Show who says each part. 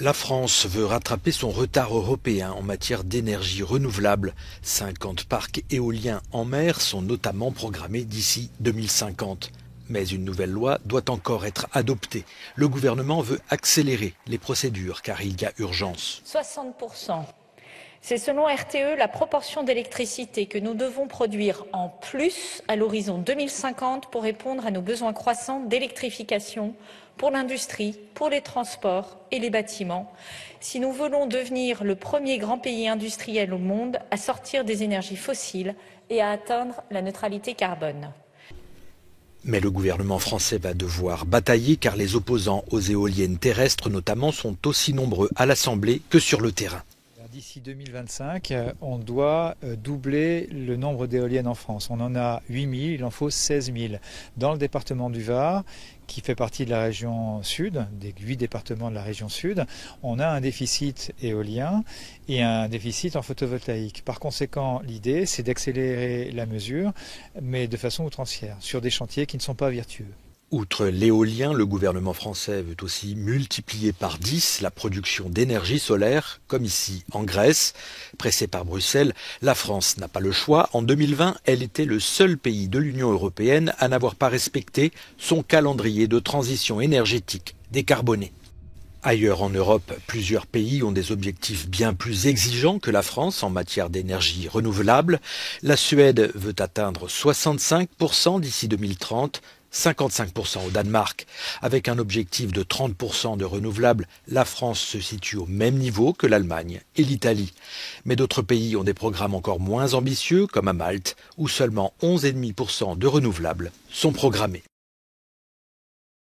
Speaker 1: La France veut rattraper son retard européen en matière d'énergie renouvelable. 50 parcs éoliens en mer sont notamment programmés d'ici 2050. Mais une nouvelle loi doit encore être adoptée. Le gouvernement veut accélérer les procédures car il y a urgence.
Speaker 2: 60%. C'est selon RTE la proportion d'électricité que nous devons produire en plus à l'horizon 2050 pour répondre à nos besoins croissants d'électrification pour l'industrie, pour les transports et les bâtiments, si nous voulons devenir le premier grand pays industriel au monde à sortir des énergies fossiles et à atteindre la neutralité carbone.
Speaker 1: Mais le gouvernement français va devoir batailler car les opposants aux éoliennes terrestres notamment sont aussi nombreux à l'Assemblée que sur le terrain.
Speaker 3: D'ici 2025, on doit doubler le nombre d'éoliennes en France. On en a 8 000, il en faut 16 000. Dans le département du Var, qui fait partie de la région sud, des 8 départements de la région sud, on a un déficit éolien et un déficit en photovoltaïque. Par conséquent, l'idée, c'est d'accélérer la mesure, mais de façon outrancière, sur des chantiers qui ne sont pas vertueux.
Speaker 1: Outre l'éolien, le gouvernement français veut aussi multiplier par 10 la production d'énergie solaire, comme ici en Grèce. Pressée par Bruxelles, la France n'a pas le choix. En 2020, elle était le seul pays de l'Union européenne à n'avoir pas respecté son calendrier de transition énergétique décarboné. Ailleurs en Europe, plusieurs pays ont des objectifs bien plus exigeants que la France en matière d'énergie renouvelable. La Suède veut atteindre 65% d'ici 2030, 55% au Danemark. Avec un objectif de 30% de renouvelables, la France se situe au même niveau que l'Allemagne et l'Italie. Mais d'autres pays ont des programmes encore moins ambitieux, comme à Malte, où seulement 11,5% de renouvelables sont programmés.